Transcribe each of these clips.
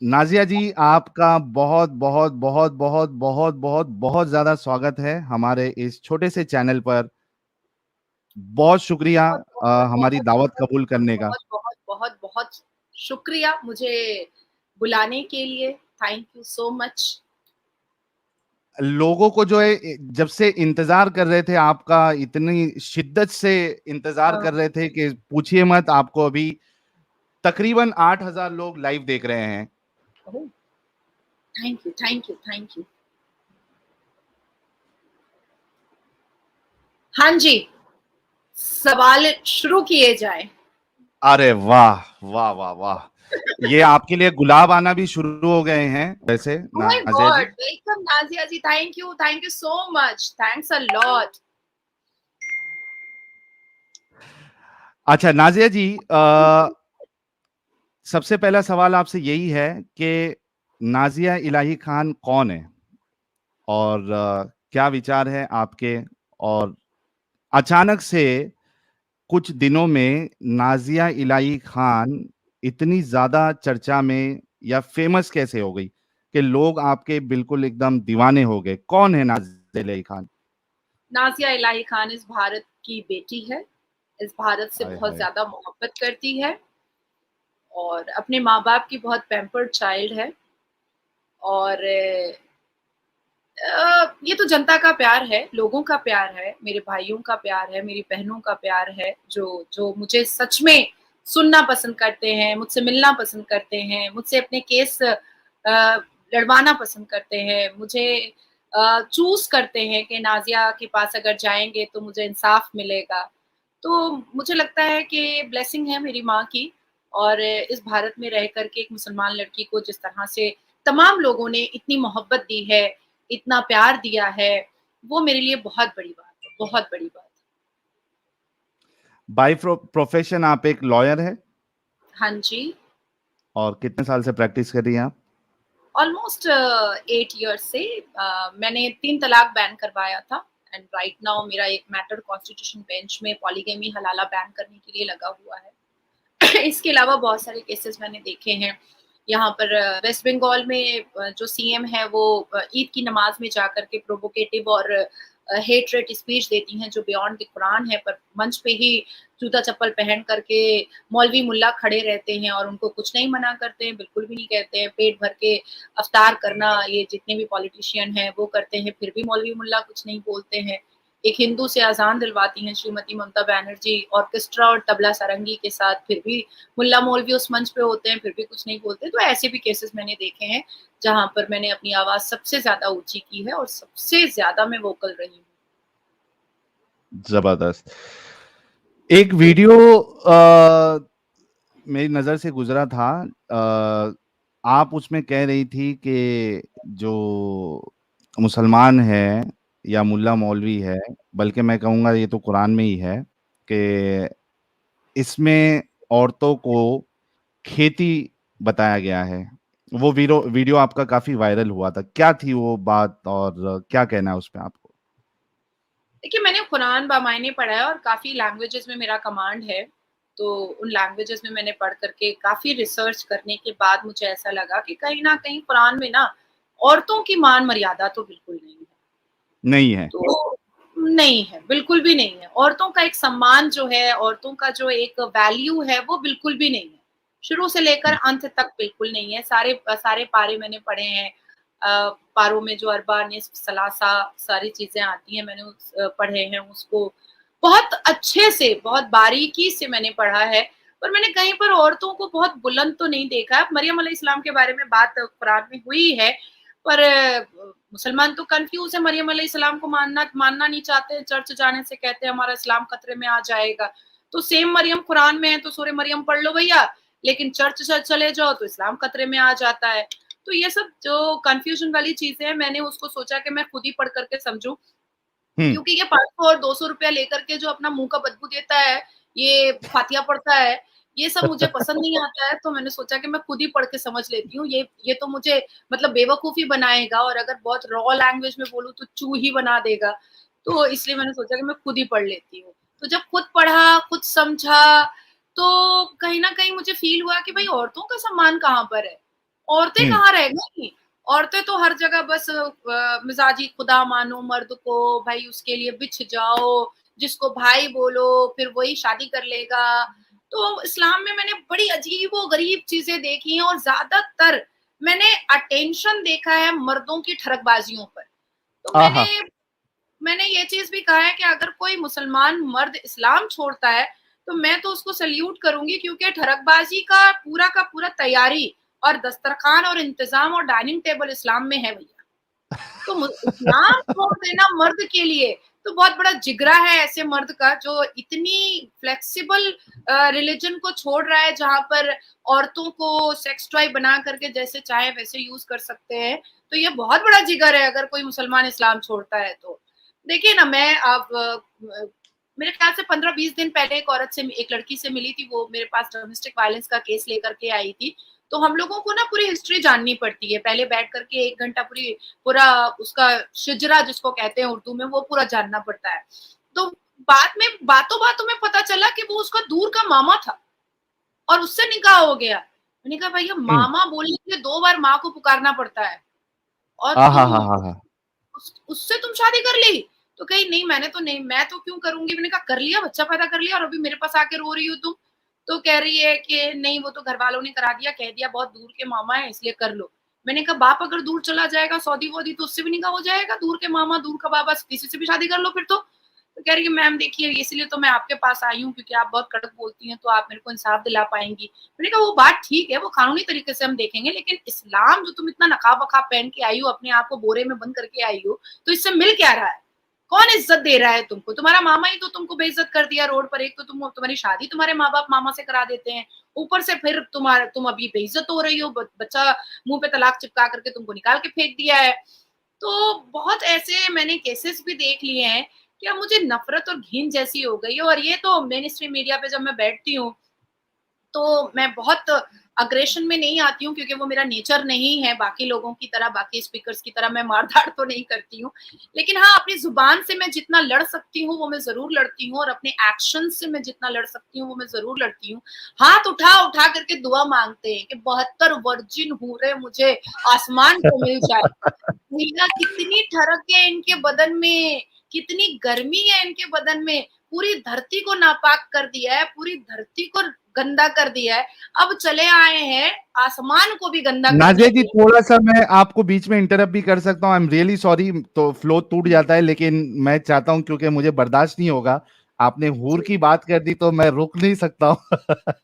नाजिया जी, आपका बहुत बहुत बहुत बहुत बहुत बहुत बहुत ज्यादा स्वागत है हमारे इस छोटे से चैनल पर। बहुत शुक्रिया बहुत बहुत हमारी बहुत दावत बहुत कबूल बहुत करने का। बहुत बहुत बहुत बहुत शुक्रिया मुझे बुलाने के लिए। Thank you so much. लोगों को जो है जब से इंतजार कर रहे थे, आपका इतनी शिद्दत से इंतजार कर रहे थे कि पूछिए मत। आपको अभी तकरीबन 8,000 लोग लाइव देख रहे हैं। Thank you thank you thank you. हाँ जी, सवाल शुरू किए जाए। अरे वाह वाह वाह वाह! ये आपके लिए गुलाब आना भी शुरू हो गए हैं वैसे oh my Nazia ji. God, welcome Nazia ji, thank you so much, thanks a lot. अच्छा नाजिया जी, सबसे पहला सवाल आपसे यही है कि नाजिया इलाही खान कौन है और क्या विचार है आपके। और अचानक से कुछ दिनों में नाजिया इलाही खान इतनी ज्यादा चर्चा में या फेमस कैसे हो गई कि लोग आपके बिल्कुल एकदम दीवाने हो गए। कौन है नाजिया इलाही खान? नाजिया इलाही खान इस भारत की बेटी है, इस भारत से हाय बहुत हाय। ज्यादा मोहब्बत करती है और अपने माँ बाप की बहुत पैम्पर्ड चाइल्ड है। और ये तो जनता का प्यार है, लोगों का प्यार है, मेरे भाइयों का प्यार है, मेरी बहनों का प्यार है, जो जो मुझे सच में सुनना पसंद करते हैं, मुझसे मिलना पसंद करते हैं, मुझसे अपने केस लड़वाना पसंद करते हैं, मुझे चूज करते हैं कि नाजिया के पास अगर जाएंगे तो मुझे इंसाफ मिलेगा। तो मुझे लगता है कि ब्लेसिंग है मेरी माँ की। और इस भारत में रह करके एक मुसलमान लड़की को जिस तरह से तमाम लोगों ने इतनी मोहब्बत दी है, इतना प्यार दिया है, वो मेरे लिए बहुत बड़ी बात है, बहुत बड़ी बात है। बाय प्रोफेशन आप एक लॉयर है हाँ जी। और कितने साल से प्रैक्टिस कर रही हैं आप? ऑलमोस्ट 8 ईयर्स से मैंने 3 तलाक बैन करवाया था। एंड राइट नाउ मेरा एक मैटर कॉन्स्टिट्यूशन बेंच में पॉलीगैमी हलाला बैन करने के लिए लगा हुआ है। इसके अलावा बहुत सारे केसेस मैंने देखे हैं। यहाँ पर वेस्ट बंगाल में जो सीएम है वो ईद की नमाज में जाकर के प्रोवोकेटिव और हेट रेट स्पीच देती हैं जो बियॉन्ड द कुरान है, पर मंच पे ही जूता चप्पल पहन करके मौलवी मुल्ला खड़े रहते हैं और उनको कुछ नहीं मना करते हैं, बिल्कुल भी नहीं कहते हैं। पेट भर के अफ्तार करना ये जितने भी पॉलिटिशियन हैं वो करते हैं, फिर भी मौलवी मुल्ला कुछ नहीं बोलते हैं। एक हिंदू से अजान दिलवाती हैं श्रीमती ममता बनर्जी ऑर्केस्ट्रा और तबला सारंगी के साथ, फिर भी मुल्ला मौलवी उस मंच पे होते हैं, फिर भी कुछ नहीं बोलते। तो ऐसे भी केसेस मैंने देखे हैं जहां पर मैंने अपनी आवाज सबसे ज्यादा ऊंची की है और सबसे ज्यादा मैं वोकल रही हूँ। जबरदस्त। एक वीडियो मेरी नजर से गुजरा था। आप उसमें कह रही थी कि जो मुसलमान है या मुल्ला मौलवी है, बल्कि मैं कहूँगा ये तो कुरान में ही है कि इसमें औरतों को खेती बताया गया है। वो वीडियो वीडियो आपका काफी वायरल हुआ था। क्या थी वो बात और क्या कहना है उस पे आपको? देखिए, मैंने कुरान बामायने पढ़ा है और काफ़ी लैंग्वेजेज़ में मेरा कमांड है। तो उन लैंग्वेजेज़ में मैंने पढ़ कर के काफ़ी रिसर्च करने के बाद मुझे ऐसा लगा कि कहीं न कहीं कुरान में ना औरतों की मान-मर्यादा तो बिल्कुल नहीं है। नहीं है। तो नहीं है, बिल्कुल भी नहीं है। औरतों का एक सम्मान जो है, औरतों का जो एक वैल्यू है, वो बिल्कुल भी नहीं है। शुरू से लेकर अंत तक बिल्कुल नहीं है। सारे पारे मैंने पढ़े हैं। पारों में जो अरबा, निस्फ, सलासा सारी चीज़ें आती हैं, मैंने पढ़े हैं उसको। बहुत अच्छे से, बहुत बारीकी से मैंने पढ़ा है, पर मैंने कहीं पर औरतों को बहुत बुलंद तो नहीं देखा है। मरियम अलैहिस्सलाम के बारे में बात कुरान में हुई है, पर मुसलमान तो कन्फ्यूज़ है, मरियम अलैहिस्सलाम को मानना नहीं चाहते, चर्च जाने से कहते हैं हमारा इस्लाम खतरे में आ जाएगा। तो सेम मरियम कुरान में है तो सूरह मरियम पढ़ लो भैया, लेकिन चर्च चले जाओ तो इस्लाम खतरे में आ जाता है। तो ये सब जो कन्फ्यूज़न वाली चीज़ें हैं, मैंने उसको सोचा कि मैं खुद ही पढ़ कर के समझूँ। हम्म। क्योंकि ये 500 और 200 रुपया लेकर के जो अपना मुँह का बदबू देता है, ये फातिया पढ़ता है, ये सब मुझे पसंद नहीं आता है। तो मैंने सोचा कि मैं खुद ही पढ़ के समझ लेती हूँ। ये तो मुझे मतलब बेवकूफ़ ही बनाएगा और अगर बहुत रॉ लैंग्वेज में बोलूँ तो चूह ही बना देगा। तो इसलिए मैंने सोचा कि मैं खुद ही पढ़ लेती हूँ। तो जब खुद पढ़ा, खुद समझा, तो कहीं न कहीं मुझे फ़ील हुआ कि भई औरतों का सम्मान कहाँ पर है? औरतें कहाँ रह गई? औरतें तो हर जगह बस मिजाजी खुदा मानो मर्द को, भाई उसके लिए बिछ जाओ, जिसको भाई बोलो फिर वही शादी कर लेगा। तो इस्लाम में मैंने बड़ी अजीबो-गरीब चीज़ें देखी हैं और ज़्यादातर मैंने अटेंशन देखा है मर्दों की ठरकबाजियों पर। तो मैंने आहा! मैंने ये चीज़ भी कहा है कि अगर कोई मुसलमान मर्द इस्लाम छोड़ता है, तो मैं तो उसको सैल्यूट करूँगी क्योंकि ठरकबाज़ी का पूरा तैयारी और दस्तरखान और इंतज़ाम और डाइनिंग टेबल इस्लाम में है भैया। तो इस्लाम छोड़ देना मर्द के लिए तो बहुत बड़ा जिगरा है ऐसे मर्द का जो इतनी फ्लेक्सिबल रिलीजन को छोड़ रहा है जहां पर औरतों को सेक्स टॉय बना करके जैसे चाहे वैसे यूज कर सकते हैं। तो ये बहुत बड़ा जिगर है अगर कोई मुसलमान इस्लाम छोड़ता है तो। देखिए ना मैं अब मेरे ख्याल से 15-20 दिन पहले एक लड़की से मिली थी, वो मेरे पास डोमेस्टिक वायलेंस का केस लेकर के आई थी। तो हम लोगों को ना पूरी हिस्ट्री जाननी पड़ती है, पहले बैठ करके 1 घंटा पूरा उसका शिजरा जिसको कहते हैं उर्दू में वो पूरा जानना पड़ता है। तो बाद में बातों-बातों में पता चला कि वो उसका दूर का मामा था और उससे निकाह हो गया। मैंने कहा भैया हुँ। मामा बोलने के लिए 2 बार माँ को पुकारना पड़ता है और तुम आहाहाहा! उससे तुम शादी कर ली? तो कही नहीं मैंने तो नहीं, मैं तो क्यों करूँगी? मैंने कहा कर लिया, बच्चा पैदा कर लिया और अभी मेरे पास आके रो रही हो तुम। तो कह रही है कि नहीं वो तो घरवालों ने करा दिया, कह दिया बहुत दूर के मामा हैं इसलिए कर लो। मैंने कहा बाप अगर दूर चला जाएगा सऊदी-वूदी तो उससे भी निकाह हो जाएगा, दूर के मामा, दूर का बाबा किसी से भी शादी कर लो फिर तो। तो कह रही है मैम देखिए इसलिए तो मैं आपके पास आई हूँ क्योंकि आप बहुत कड़क बोलती हैं तो आप मेरे को इंसाफ दिला पाएँगी। मैंने कहा वो बात ठीक है, वो कानूनी तरीके से हम देखेंगे लेकिन इस्लाम जो तुम इतना नकाब-वकाब पहन के आई हो, अपने आप को बोरे में बंद करके आई हो, तो इससे मिल क्या रहा है? कौन इज्जत दे रहा है तुमको? तुम्हारा मामा ही तो तुमको बेइज्जत कर दिया रोड पर। एक तो तुम्हारी शादी तुम्हारे माँ-बाप मामा से करा देते हैं, ऊपर से फिर तुम अभी बेइज्जत हो रही हो, बच्चा मुँह पे तलाक चिपका करके तुमको निकाल के फेंक दिया है। तो बहुत ऐसे मैंने केसेस भी देख लिए हैं कि अब मुझे नफ़रत और घिन जैसी हो गई है और ये तो मेन स्ट्रीम मीडिया पे जब मैं बैठती हूँ तो मैं बहुत अग्रेशन में नहीं आती हूँ क्योंकि वो मेरा नेचर नहीं है बाकी लोगों की तरह, बाकी स्पीकर्स की तरह मैं मार-धाड़ तो नहीं करती हूँ। लेकिन हाँ, अपनी ज़ुबान से मैं जितना लड़ सकती हूँ, वो मैं ज़रूर लड़ती हूँ और अपने एक्शन से मैं जितना लड़ सकती हूँ, वो मैं ज़रूर लड़ती हूँ। हाथ उठा-उठा करके दुआ माँगते हैं कि 72 वर्जिन हूरें मुझे आसमान को मिल जाए। भैया कितनी ठरक है इनके बदन में, कितनी गर्मी है इनके बदन में, पूरी धरती को नापाक कर दिया है, पूरी धरती को गंदा कर दिया है। अब चले आए हैं आसमान को भी गंदा नाज़िया करने जी के लिए। थोड़ा-सा मैं आपको बीच में इंटरप्ट भी कर सकता हूँ, आई एम रियली सॉरी तो फ्लो टूट जाता है लेकिन मैं चाहता हूँ क्योंकि मुझे बर्दाश्त नहीं होगा। आपने हूर जी, की बात कर दी तो मैं रुक नहीं सकता हूँ।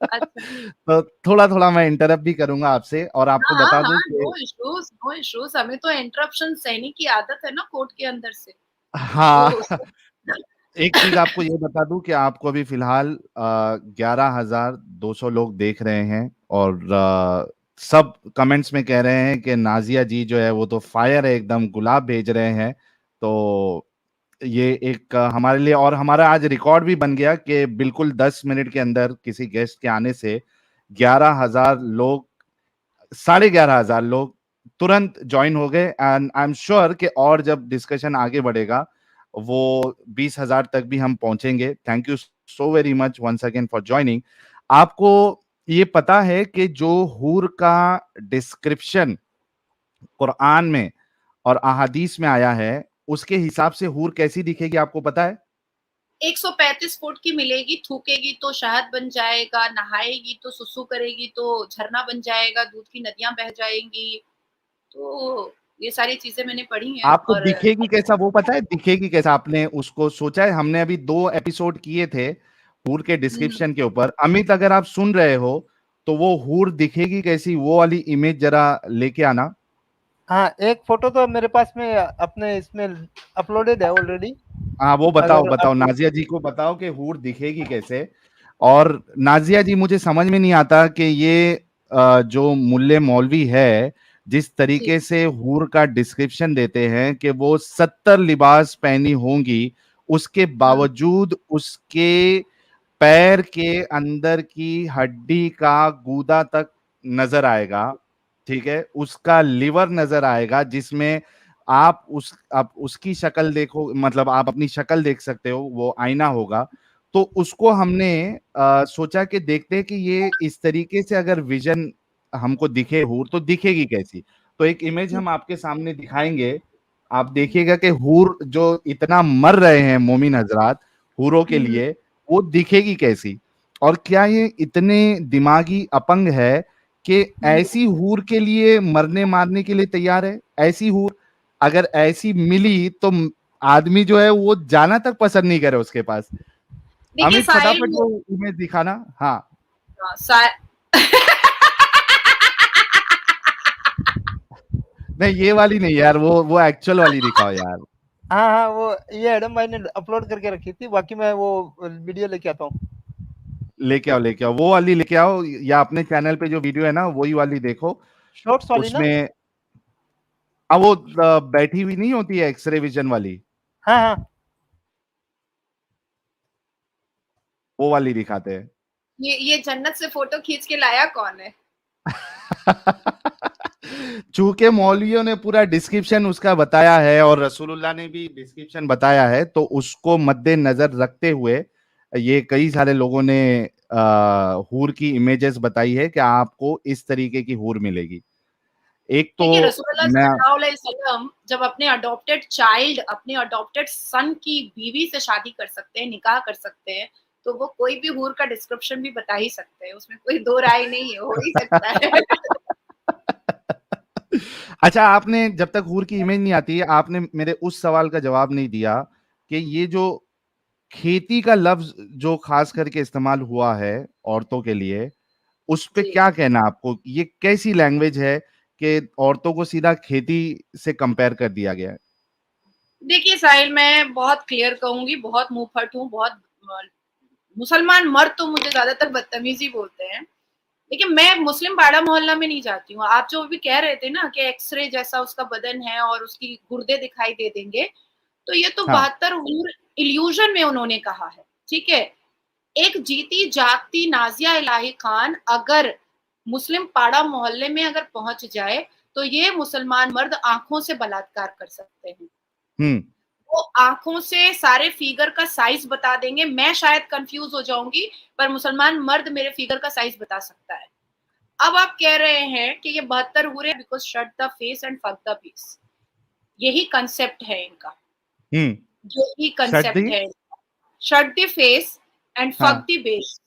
अच्छा। तो थोड़ा-थोड़ा मैं इंटरप्ट भी करूँगा आपसे और आपको हाँ, हाँ, बता दूँ हाँ, कि नो इश्यूज़ हमें तो इंटरप्शन सहने की आदत है ना कोर्ट के अंदर से। हाँ, तो उसको एक चीज़ आपको ये बता दूँ कि आपको अभी फ़िलहाल 11,200 लोग देख रहे हैं और सब कमेंट्स में कह रहे हैं कि नाज़िया जी जो है वो तो फायर है एकदम गुलाब भेज रहे हैं। तो ये एक हमारे लिए और हमारा आज रिकॉर्ड भी बन गया कि बिल्कुल 10 मिनट के अंदर किसी गेस्ट के आने से 11,000 लोग 11,500 लोग तुरंत जॉइन हो गए एंड आई एम श्योर कि और जब डिस्कशन आगे बढ़ेगा वो 20,000 तक भी हम पहुंचेंगे। Thank you so very much once again for joining. आपको ये पता है कि जो हूर का डिस्क्रिप्शन कुरान में और अहादीस में आया है उसके हिसाब से हूर कैसी दिखेगी आपको पता है? 135 फुट की मिलेगी, थूकेगी तो शहद बन जाएगा, नहाएगी तो सुसु करेगी तो झरना बन जाएगा, दूध की नदियाँ बह जाएँगी। तो ये सारी चीज़ें मैंने पढ़ी हैं आपको और दिखेगी कैसा वो पता है? दिखेगी कैसा आपने उसको सोचा है? हमने अभी 2 एपिसोड किए थे हूर के हुँ, डिस्क्रिप्शन के ऊपर। अमित अगर आप सुन रहे हो तो वो हूर दिखेगी कैसी वो वाली इमेज जरा लेके आना। हाँ, एक फ़ोटो तो मेरे पास में अपने इसमें अपलोडेड है ऑलरेडी। हाँ, वो बताओ, अगर बताओ आप नाज़िया जी को बताओ कि हूर दिखेगी कैसे? और नाज़िया जी मुझे समझ में नहीं आता कि ये जो मुल्ले मौलवी है, जिस जी। तरीके से हूर का डिस्क्रिप्शन देते हैं कि वो 70 लिबास पहनी होंगी, उसके हुँ, बावजूद उसके पैर के अंदर की हड्डी का गूदा तक नज़र आएगा, ठीक है? उसका लिवर नज़र आएगा जिसमें आप उसकी शक्ल देखो मतलब आप अपनी शक्ल देख सकते हो, वो आईना होगा। तो उसको हमने सोचा कि देखते हैं कि ये इस तरीके से अगर विज़न हमको दिखे हूर तो दिखेगी कैसी? तो एक इमेज हम आपके सामने दिखाएंगे, आप देखिएगा कि हूर जो इतना मर रहे हैं मोमिन हजरात हूरों के लिए, वो दिखेगी कैसी? और क्या ये इतने दिमागी अपंग है कि ऐसी हूर के लिए मरने मारने के लिए तैयार है? ऐसी हूर अगर ऐसी मिली तो आदमी जो है वो जाना तक पसंद नहीं करे उसके पास। देखिए अमित साहिल, फटाफट वो इमेज दिखाना। हाँ हाँ, सा... नहीं ये वाली नहीं यार, वो एक्चुअल वाली दिखाओ यार। हाँ हाँ, वो ये एडम भाई ने अपलोड करके रखी थी, बाकी मैं वो वीडियो लेके आता हूँ। लेके आओ वो वाली लेके आओ, या अपने चैनल पे जो वीडियो है ना वही वाली देखो। शॉर्ट्स वाली ना? उसमें अब वो बैठी हुई नहीं होती है एक्सरे विजन वाली, हाँ हाँ, वो वाली दिखाते हैं। ये जन्नत से फोटो खींच के लाया कौन है? चूंकि मौलवियों ने पूरा डिस्क्रिप्शन उसका बताया है और रसूलुल्लाह ने भी डिस्क्रिप्शन बताया है, तो उसको मद्देनजर रखते हुए ये कई सारे लोगों ने हूर की इमेजेस बताई है कि आपको इस तरीके की हूर मिलेगी। एक तो देखिए रसूलुल्लाह मैं सल्लल्लाहु अलैहि वसल्लम जब अपने अडॉप्टेड चाइल्ड, अपने अडॉप्टेड सन की बीवी से शादी कर सकते हैं, निकाह कर सकते हैं, तो वो कोई भी हूर का डिस्क्रिप्शन भी बता ही सकते हैं, उसमें कोई दो राय नहीं है, हो ही सकता है। अच्छा, आपने जब तक हूर की इमेज नहीं आती है, आपने मेरे उस सवाल का जवाब नहीं दिया कि ये जो खेती का लफ्ज जो खास करके इस्तेमाल हुआ है औरतों के लिए, उस पे जी, क्या कहना है आपको? ये कैसी लैंग्वेज है कि औरतों को सीधा खेती से कंपेयर कर दिया गया है? देखिए साहिल, मैं बहुत क्लियर कहूंगी, बहुत मुंहफट हूँ, बहुत मुसलमान मर्द तो मुझे ज्यादातर बदतमीजी बोलते हैं, लेकिन मैं मुस्लिम पाड़ा मोहल्ला में नहीं जाती हूँ। आप जो भी कह रहे थे ना कि एक्सरे जैसा उसका बदन है और उसकी गुर्दे दिखाई दे देंगे, तो ये तो हाँ, 72 हूर इल्यूजन में उन्होंने कहा है, ठीक है। एक जीती जागती नाजिया इलाही खान अगर मुस्लिम पाड़ा मोहल्ले में अगर पहुंच जाए, तो ये मुसलमान मर्द आंखों से बलात्कार कर सकते हैं। हम्म, वो आंखों से सारे फिगर का साइज बता देंगे। मैं शायद कंफ्यूज हो जाऊंगी, पर मुसलमान मर्द मेरे फिगर का साइज बता सकता है। अब आप कह रहे हैं कि ये 72 हुए because shut the face and fuck the base, यही कंसेप्ट है इनका, हम्म, यही कंसेप्ट सर्दी, है। Shut the face and fuck हाँ। The base.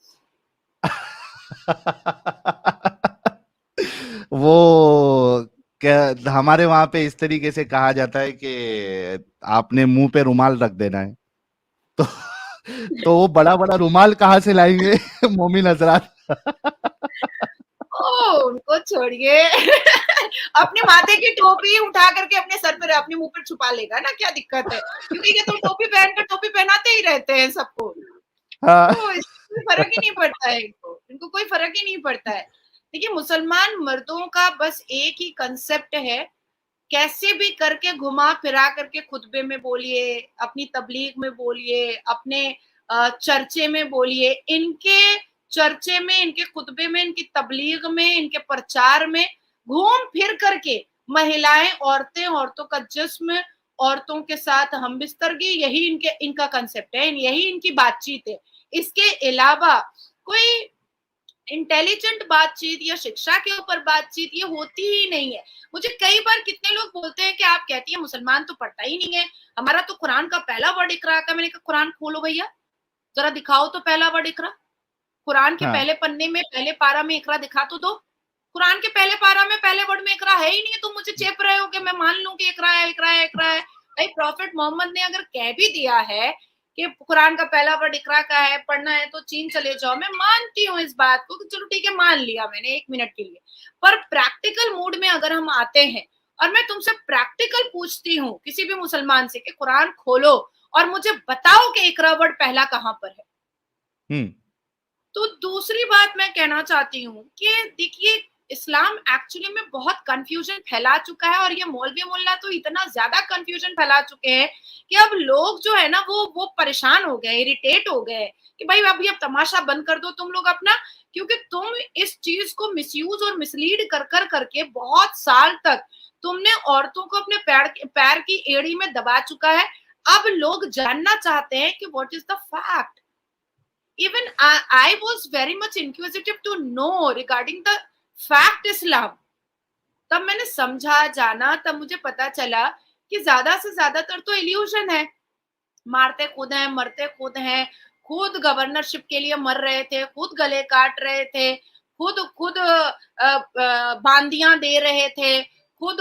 वो क्या हमारे वहां पे इस तरीके से कहा जाता है कि आपने मुंह पे रुमाल रख देना है, तो तो वो बड़ा बड़ा रुमाल कहाँ से लाएंगे मोमिन हजरात? ओ उनको छोड़िए। अपने माथे की टोपी उठा करके अपने सर पर, अपने मुंह पर छुपा लेगा ना, क्या दिक्कत है? क्योंकि ये तो टोपी पहनकर टोपी पहनाते ही रहते हैं सबको, हाँ, तो इससे कोई फर्क ही नहीं पड़ता है इनको कोई फर्क ही नहीं पड़ता है। देखिए मुसलमान मर्दों का बस एक ही कंसेप्ट है, कैसे भी करके घुमा फिरा करके खुतबे में बोलिए, अपनी तबलीग में बोलिए, अपने चर्चे में बोलिए, इनके चर्चे में, इनके खुतबे में, इनकी तबलीग में, इनके प्रचार में घूम फिर करके महिलाएं, औरतें, औरतों का जिस्म, औरतों के साथ हम बिस्तरगी, यही इनका कंसेप्ट है, यही इनकी बातचीत है। इसके अलावा कोई इंटेलिजेंट बातचीत या शिक्षा के ऊपर बातचीत ये होती ही नहीं है। मुझे कई बार कितने लोग बोलते हैं कि आप कहती है मुसलमान तो पढ़ता ही नहीं है, हमारा तो कुरान का पहला वर्ड इकरा का। मैंने कहा कुरान खोलो भैया, जरा दिखाओ तो पहला वर्ड इकरा। कुरान के हाँ, पहले पन्ने में पहले पारा में इकरा दिखा तो दो। कुरान के पहले पारा में पहले वर्ड में इकरा है ही नहीं, तुम मुझे चेप रहे हो कि मैं मान लूं कि इकरा है, इकरा है, इकरा है। भाई प्रॉफिट मोहम्मद ने अगर कह भी दिया है कि कुरान का पहला वर्ड इकरा का है, पढ़ना है तो चीन चले जाओ, मैं मानती हूँ इस बात को कि चलो ठीक है, मान लिया मैंने 1 मिनट के लिए। पर प्रैक्टिकल मूड में अगर हम आते हैं और मैं तुमसे प्रैक्टिकल पूछती हूँ किसी भी मुसलमान से कि कुरान खोलो और मुझे बताओ कि इकरा वर्ड पहला कहाँ पर है। हम्म, तो दूसरी बात मैं कहना चाहती हूँ कि देखिए इस्लाम एक्चुअली में बहुत कंफ्यूजन फैला चुका है, और ये मौलवी मुल्ला तो इतना ज्यादा कंफ्यूजन फैला चुके हैं कि अब लोग जो है ना वो परेशान हो गए, इरिटेट हो गए कि भाई अभी अब तमाशा बंद कर दो तुम लोग अपना, क्योंकि तुम इस चीज को मिसयूज और मिसलीड कर कर करके बहुत साल तक तुमने औरतों को अपने पैर की एड़ी में दबा चुका है। अब लोग जानना चाहते हैं कि what is the fact. Even I was very much inquisitive to know regarding the fact Islam. तब मैंने समझा, जाना, तब मुझे पता चला कि ज़्यादा से ज़्यादातर तो इल्यूशन है। मारते खुद हैं, मरते खुद हैं, खुद गवर्नरशिप के लिए मर रहे थे, खुद गले काट रहे थे, खुद खुद बांदियाँ दे रहे थे, खुद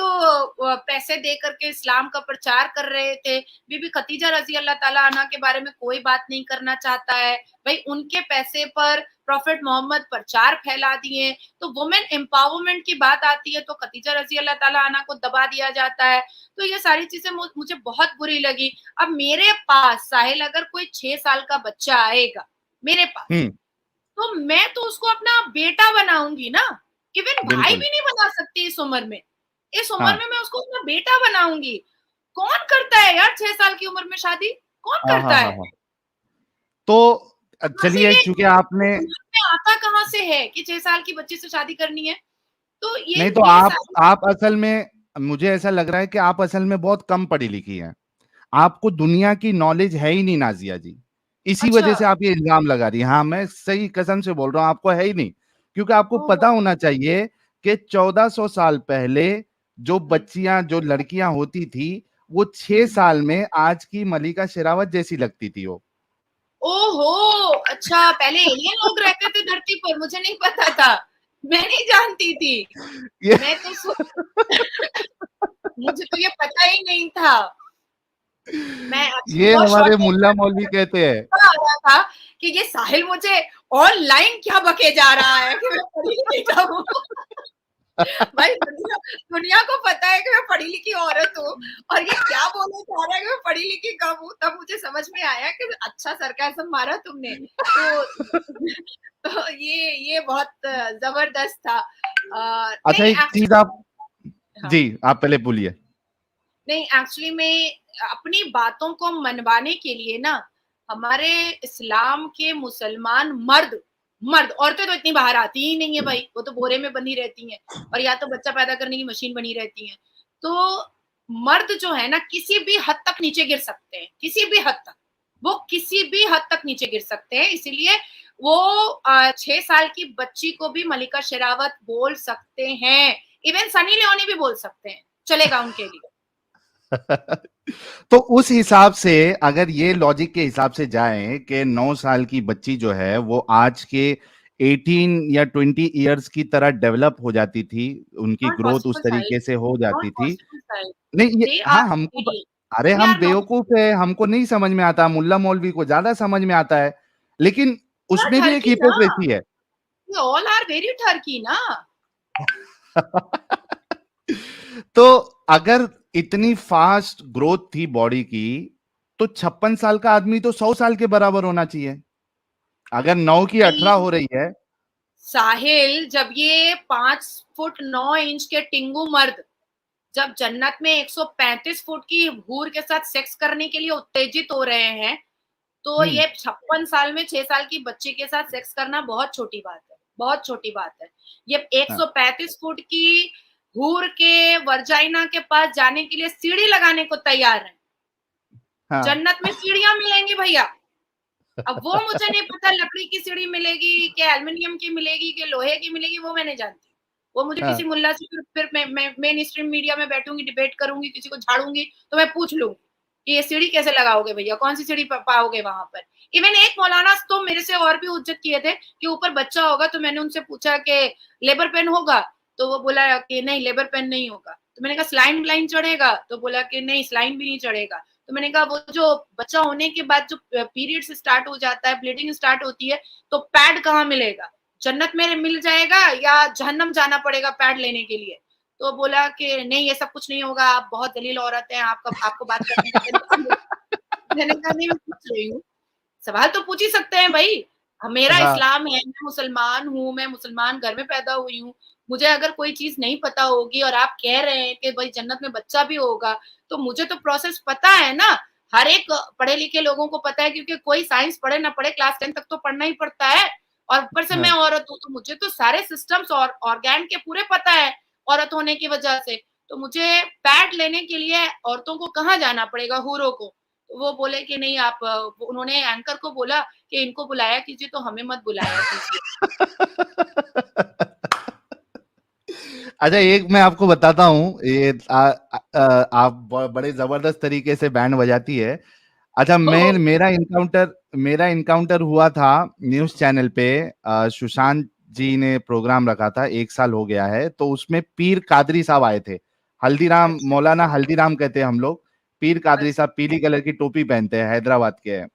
पैसे दे करके इस्लाम का प्रचार कर रहे थे। बीबी खदीजा रज़ी अल्लाह ताला अन्हा के बारे में कोई बात नहीं करना चाहता है। भई उनके पैसे पर प्रॉफेट मोहम्मद प्रचार फैला दिए। तो वुमेन एम्पावरमेंट की बात आती है तो खदीजा रज़ी अल्लाह ताला अन्हा को दबा दिया जाता है। तो ये सारी चीज़ें मुझे बहुत बुरी लगी। अब मेरे पास साहिल अगर कोई 6 साल का बच्चा आएगा मेरे पास, तो मैं तो उसको अपना बेटा बनाऊंगी ना। इवन भाई बिल्कुल। भी नहीं बना सकती इस उम्र में। इस उम्र हाँ। में मैं उसको अपना बेटा बनाऊंगी। कौन करता है यार 6 साल की उम्र में शादी? कौन हाँ, करता हाँ, हाँ, है? हाँ। तो कहाँ से चलिए, ये चूँकि आपने दिमाग में आता कहाँ से है कि 6 साल की बच्ची से शादी करनी है? तो नहीं, तो ये सारी आप असल में, मुझे ऐसा लग रहा है कि आप असल में बहुत कम पढ़ी-लिखी हैं। आपको दुनिया की नॉलेज है ही नहीं नाज़िया जी। इसी अच्छा। वजह से आप ये इल्ज़ाम लगा रही हैं। हाँ, मैं सही कसम से बोल रहा हूँ, आपको है ही नहीं। क्योंकि आपको पता ओह! होना चाहिए कि 1400 साल पहले जो हुँ। बच्चियाँ, जो लड़कियाँ होती थी, वो 6 हुँ। साल में आज की मल्लिका शेरावत जैसी लगती थी वो। ओहो! अच्छा, पहले एलियन लोग रहते थे धरती पर, मुझे नहीं पता था। मैं नहीं जानती थी। ये मैं तो सो मुझे तो ये पता ही नहीं था। मैं एक्चुअली ये बहुत हमारे शॉक्ड हूँ। मुल्ला मौलवी कहते हैं। आ रहा था कि ये साहिल मुझे ऑनलाइन क्या बके जा रहा है कि मैं पढ़ी-लिखी कम हूँ। भाई दुनिया दुनिया को पता है कि मैं पढ़ी-लिखी औरत हूँ और ये क्या बोलना चाह रहा है कि मैं पढ़ी-लिखी कम हूँ। तब मुझे समझ में आया कि अच्छा सरकाज़्म मारा तुमने। तो तो ये बहुत ज़बरदस्त था। अच्छा, नहीं एक चीज़ एक्चुअली आप हाँ। जी, आप पहले बोलिए। नहीं एक्चुअली मैं अपनी बातों को मनवाने के लिए ना हमारे इस्लाम के मुसलमान मर्द मर्द औरतें तो इतनी बाहर आती ही नहीं है भाई, वो तो बोरे में बंधी रहती हैं और या तो बच्चा पैदा करने की मशीन बनी रहती हैं। तो मर्द जो है ना किसी भी हद तक नीचे गिर सकते हैं, किसी भी हद तक। वो किसी भी हद तक नीचे गिर सकते हैं, इसीलिए वो 6 साल की बच्ची को भी मल्लिका शेरावत बोल सकते हैं। इवन सनी लियोनी भी बोल सकते हैं, चलेगा उनके लिए। तो उस हिसाब से, अगर ये लॉजिक के हिसाब से जाएं कि 9 साल की बच्ची जो है वो आज के 18 या 20 इयर्स की तरह डेवलप हो जाती थी, उनकी नॉट ग्रोथ उस पॉसिबल साहिल, तरीके से हो नॉट जाती थी। पॉसिबल साहिल। नहीं, ये दे आर हाँ, अरे दे हम आर नॉट बेवकूफ है, हमको नहीं समझ में आता, मुल्ला मौलवी को ज्यादा समझ में आता है, लेकिन दे आर उसमें भी एक ठरकी ना, हिपोक्रेसी है। दे ऑल आर वेरी ठरकी ना। तो अगर इतनी फास्ट ग्रोथ थी बॉडी की, तो 56 साल का आदमी तो 100 साल के बराबर होना चाहिए। अगर 9 की 18 नहीं हो रही है। साहिल, जब ये 5 फुट 9 इंच के टिंगू मर्द जब जन्नत में 135 फुट की हूर के साथ सेक्स करने के लिए उत्तेजित हो रहे हैं, तो हम्म। ये 56 साल में 6 साल की बच्ची के साथ सेक्स करना बहुत छोटी बात है, बहुत छोटी बात है। ये हाँ, 135 फुट की हूर के वर्जाइना के पास जाने के लिए सीढ़ी लगाने को तैयार है। हाँ। जन्नत में सीढ़ियाँ मिलेंगी भैया। अब वो मुझे नहीं पता लकड़ी की सीढ़ी मिलेगी कि एल्युमिनियम की मिलेगी कि लोहे की मिलेगी, वो मैं नहीं जानती। वो मुझे किसी हाँ। मुल्ला से फिर मैं मेन स्ट्रीम मीडिया में बैठूँगी, डिबेट करूँगी, किसी को झाड़ूँगी, तो मैं पूछ लूँगी कि ये सीढ़ी कैसे लगाओगे भैया? कौन-सी सीढ़ी पाओगे वहाँ पर? इवन एक मौलाना तो मेरे से और भी हुज्जत किए थे कि ऊपर बच्चा होगा, तो मैंने उनसे पूछा कि लेबर पेन होगा? तो वो बोला कि नहीं लेबर पेन नहीं होगा। तो मैंने कहा स्लाइन-व्लाइन चढ़ेगा? तो बोला कि नहीं स्लाइन भी नहीं चढ़ेगा। तो मैंने कहा वो जो बच्चा होने के बाद जो पीरियड्स स्टार्ट हो जाता है, ब्लीडिंग स्टार्ट होती है, तो पैड कहाँ मिलेगा? जन्नत में मिल जाएगा या जहन्नम जाना पड़ेगा पैड लेने के लिए? तो बोला कि नहीं ये सब कुछ नहीं होगा, आप बहुत दलील औरत हैं, आपका आपको बात करने का तरीका नहीं। मैंने कहा नहीं मैं पूछ रही हूँ। सवाल तो पूछ ही सकते हैं भाई। मेरा हाँ। इस्लाम है, मैं मुसलमान हूँ, मैं मुसलमान घर में पैदा हुई हूँ। मुझे अगर कोई चीज़ नहीं पता होगी और आप कह रहे हैं कि भाई जन्नत में बच्चा भी होगा, तो मुझे तो प्रोसेस पता है ना। हर एक पढ़े-लिखे लोगों को पता है क्योंकि कोई साइंस पढ़े ना पढ़े क्लास 10 तक तो पढ़ना ही पड़ता है। और ऊपर से मैं हाँ। औरत हूँ, तो मुझे तो सारे सिस्टम्स और ऑर्गेन के पूरे पता है, औरत होने की वजह से। तो मुझे पैड लेने के लिए औरतों को कहाँ जाना पड़ेगा, हूरों को। तो वो बोले कि नहीं आप उन्होंने एंकर को बोला कि इनको बुलाया कीजिए तो हमें मत बुलाया कीजिए। अच्छा, एक मैं आपको बताता हूँ, ये आप बड़े जबरदस्त तरीके से बैंड बजाती है। अच्छा, मेरा इनकाउंटर हुआ था न्यूज़ चैनल पे। सुशांत जी ने प्रोग्राम रखा था, 1 साल हो गया है, तो उसमें पीर कादरी साहब आए थे। हल्दीराम, अच्छा, मौलाना हल्दीराम कहते हैं हम लोग। पीर कादरी अच्छा, साहब पीली कलर की टोपी पहनते हैं, हैदराबाद के हैं।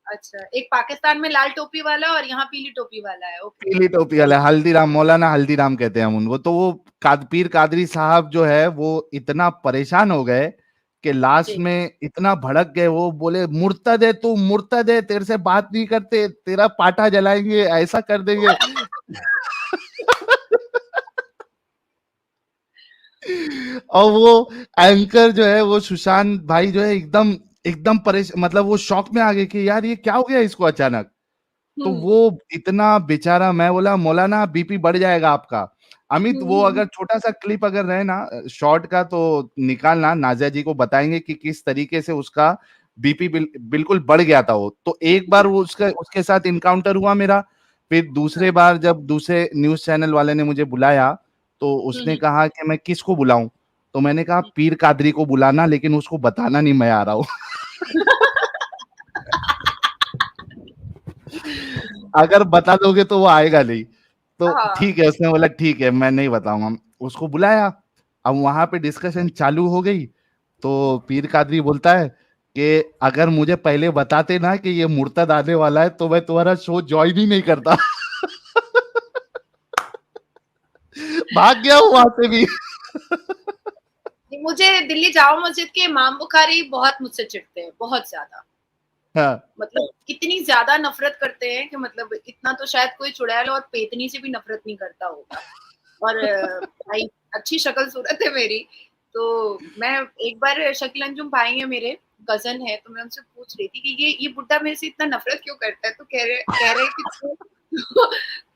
अच्छा। एक पाकिस्तान में लाल टोपी वाला और यहाँ पीली टोपी वाला है, ओके। पीली टोपी वाला हल्दीराम, मौलाना हल्दीराम कहते हैं हम उनको। तो वो पीर कादरी साहब जो है वो इतना परेशान हो गए कि लास्ट जी। में इतना भड़क गए, वो बोले मुर्तद है तू, मुर्तद है, तेरे से बात नहीं करते, तेरा पाटा जलाएंगे, ऐसा कर देंगे। और वो एंकर जो है, वो सुशांत भाई जो है, एकदम एकदम परेशान, मतलब वो शॉक में आ गए कि यार ये क्या हो गया इसको अचानक। तो हुँ, वो इतना बेचारा, मैं बोला मौलाना बीपी बढ़ जाएगा आपका। अमित, हुँ, वो हुँ, अगर छोटा सा क्लिप अगर रहे ना शॉर्ट का, तो निकालना, नाजिया जी को बताएंगे कि किस तरीके से उसका बीपी बिल्कुल बढ़ गया था। वो तो एक बार वो उसके साथ इनकाउंटर हुआ मेरा। फिर दूसरे बार जब दूसरे न्यूज चैनल वाले ने मुझे बुलाया, तो हुँ, उसने हुँ, कहा कि मैं किसको बुलाऊं। तो मैंने कहा पीर कादरी को बुलाना, लेकिन उसको बताना नहीं मैं आ रहा हूँ। अगर बता दोगे तो वो आएगा नहीं। तो हाँ, ठीक है, उसने बोला ठीक है, मैं नहीं बताऊंगा। उसको बुलाया। अब वहां पे डिस्कशन चालू हो गई। तो पीर कादरी बोलता है कि अगर मुझे पहले बताते ना कि ये मुर्तद आने वाला है, तो मैं तुम्हारा शो ज्वाइन ही नहीं करता। भाग गया हूँ वहां से भी। मुझे दिल्ली जामा मस्जिद के इमाम बुखारी बहुत मुझसे चिढ़ते हैं, बहुत ज़्यादा। हाँ। मतलब इतनी ज़्यादा नफ़रत करते हैं कि मतलब इतना तो शायद कोई चुड़ैल और पेतनी से भी नफ़रत नहीं करता होगा। और भाई अच्छी शक्ल-सूरत है मेरी, तो मैं एक बार शकील अंजुम भाई हैं मेरे, कज़न है, तो मैं उनसे पूछ रही थी कि ये बुड्ढा मेरे से इतना नफ़रत क्यों करता है? तो कह रहे कि तू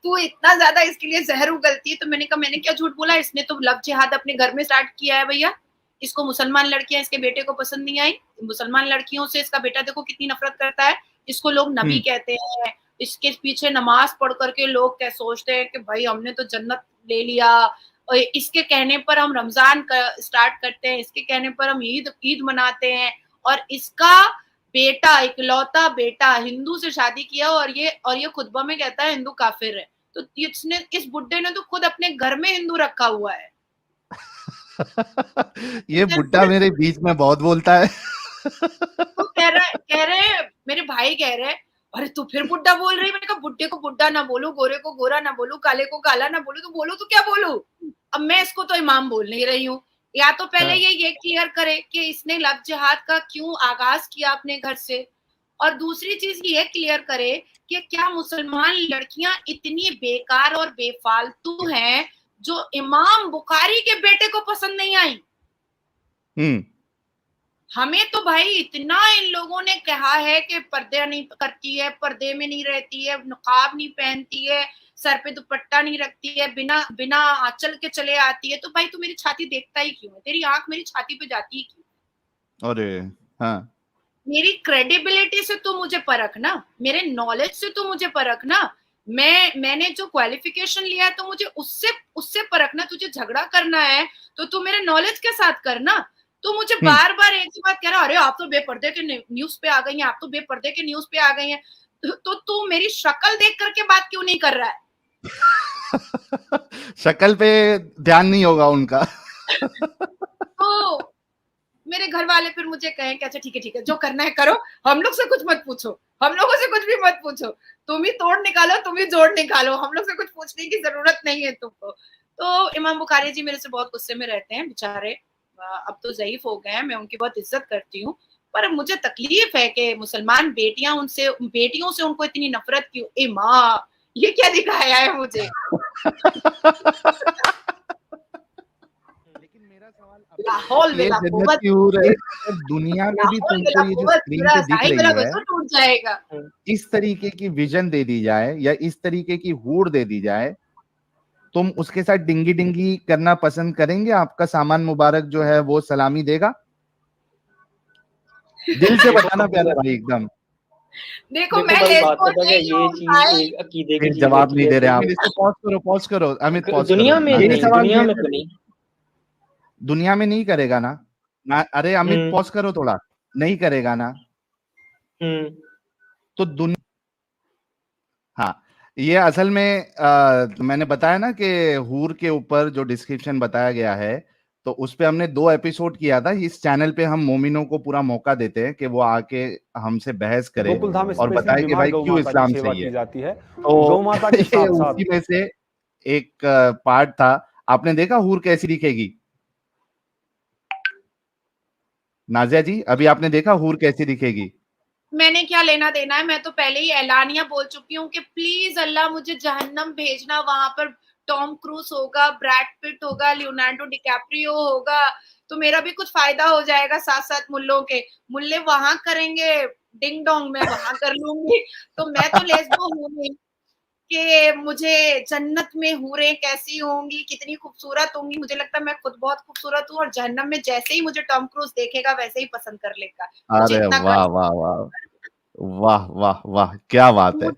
तू इतना ज़्यादा इसके लिए ज़हर उगलती है। तो मैंने कहा मैंने क्या झूठ बोला? इसने तो लव जिहाद अपने घर में स्टार्ट किया है भैया। इसको मुसलमान लड़कियाँ इसके बेटे को पसंद नहीं आई। मुसलमान लड़कियों से इसका बेटा देखो कितनी नफ़रत करता है। इसको लोग नबी हम्म। कहते हैं। इसके पीछे नमाज़ पढ़ कर के लोग क्या सोचते हैं कि भाई हमने तो जन्नत ले लिया। और इसके कहने पर हम रमज़ान स्टार्ट करते हैं, इसके कहने पर हम ईद ईद मनाते हैं। और इसका बेटा, इकलौता बेटा हिंदू से शादी किया और ये खुतबा में कहता है हिंदू काफिर है। तो इस बुड्ढे ने तो खुद अपने घर में हिंदू रखा हुआ है। ये बुड्ढा मेरे बीच में बहुत बोलता है। तो कह रहे मेरे भाई कह रहे, अरे तू फिर बुड्ढा बोल रही है। मैंने कहा बुड्ढे को बुड्ढा ना बोलूं, गोरे को गोरा ना बोलूं, काले को काला ना बोलूं, तो बोलूं तो क्या बोलूं? अब मैं इसको तो इमाम बोल नहीं रही हूँ। या तो पहले हाँ। ये क्लियर करे कि इसने लव जिहाद का क्यों आगाज किया अपने घर से। और दूसरी चीज ये क्लियर करे कि क्या मुसलमान लड़कियां इतनी बेकार और बेफालतू हैं जो इमाम बुखारी के बेटे को पसंद नहीं आई। हम्म। हमें तो भाई इतना इन लोगों ने कहा है कि पर्दे नहीं करती है, पर्दे में नहीं रहती है, नकाब नहीं पहनती है, सर पे दुपट्टा नहीं रखती है, बिना बिना आंचल के चले आती है। तो भाई तू मेरी छाती देखता ही क्यों है? तेरी आंख मेरी छाती पे जाती ही क्यों? अरे। हाँ। मेरी क्रेडिबिलिटी से तू मुझे परख ना, मेरे नॉलेज से तू मुझे परख ना। मैंने जो क्वालिफिकेशन लिया है तो मुझे उससे उससे परखना। तुझे झगड़ा करना है तो तू मेरे नॉलेज के साथ करना। तू मुझे हम्म। बार बार एक ही बात कह रहा, अरे आप तो बेपर्दे के न्यूज पे आ गई हैं, आप तो बेपर्दे के न्यूज पे आ गई हैं। तो तू मेरी शक्ल देख करके बात क्यों नहीं कर रहा है? शक्ल पे ध्यान नहीं होगा उनका। तो मेरे घर वाले फिर मुझे कहें कि अच्छा ठीक है, जो करना है करो, हम लोग से कुछ मत पूछो, हम लोगों से कुछ भी मत पूछो। तुम ही तोड़ निकालो, तुम ही जोड़ निकालो, हम लोग से कुछ पूछने की ज़रूरत नहीं है तुमको। तो इमाम बुखारी जी मेरे से बहुत गुस्से में रहते हैं बेचारे। अब तो ज़ईफ़ हो गए हैं, मैं उनकी बहुत इज़्ज़त करती हूँ। पर मुझे तकलीफ़ है कि मुसलमान बेटियों से उनको इतनी नफ़रत क्यों? ए माँ! ये क्या दिखाया है मुझे? लेकिन मेरा सवाल अभी ला है हौल कि ये वला जन्नत कुव्वत क्यों हो रही है दुनिया में ला भी हौल तुमको वला ये जो कुव्वत, स्क्रीन पूरा पे दिख साईं रही मेरा है, वज़ू टूट जाएगा। इस तरीके की विजन दे दी जाए या इस तरीके की हूड़ दे दी जाए, तुम उसके साथ डिंगी डिंगी करना पसंद करेंगे? आपका सामान मुबारक जो है वो सलामी देगा? दिल से बताना प्यारे भाई, एकदम। देखो देखो मैं भाई, बात लेस्बो पता क्या, नहीं ये हूँ चीज भाई। एक अकीदे की फिर चीज जवाब होती नहीं है, दे रहे आप। देखो इसको पॉज़ करो, पॉज़ करो, अमित पॉज़ करो। दुनिया में ये नहीं, सवाल दुनिया ये में तो नहीं। दुनिया में नहीं करेगा ना? ना अरे अमित हम्म पॉज़ करो थोड़ा, नहीं करेगा ना? हम्म तो दुन हाँ, ये असल में मैंने बताया ना कि हूर के ऊपर जो डिस्क्रिप्शन बताया गया है, तो उसपे हमने 2 एपिसोड किया था। इस चैनल पे हम मोमिनों को पूरा मौका देते हैं कि वो आके हमसे बहस करें गोकुलधाम और स्पेशली बताएं कि बीमार भाई गौ क्यों माता की इस्लाम सेवा सही की है। जाती है। तो गौ माता के ये साथ साथ उसी में से एक पार्ट था। आपने देखा हूर कैसी दिखेगी? नाज़िया जी, अभी आपने देखा हूर कैसी दिखेगी? मैंने क्या लेना देना है, मैं तो पहले ही ऐलानिया बोल चुकी हूँ कि प्लीज अल्लाह मुझे जहन्नम भेजना, वहां पर टॉम क्रूज होगा, ब्रैड पिट होगा, लियोनार्डो डिकैप्रियो होगा, तो मेरा भी कुछ फायदा हो जाएगा। साथ साथ मुल्लों के मुल्ले वहां करेंगे डिंग डोंग, मैं वहां कर लूंगी। तो मैं तो लेस्बो हूँ नहीं कि मुझे जन्नत में हूरें कैसी होंगी, कितनी खूबसूरत होंगी। मुझे लगता है मैं खुद बहुत खूबसूरत हूँ और जहन्नम में जैसे ही मुझे टॉम क्रूज देखेगा वैसे ही पसंद कर लेगा। मुझे अरे इतना वाह, वाह, वाह! वाह, वाह, वाह! क्या बात है।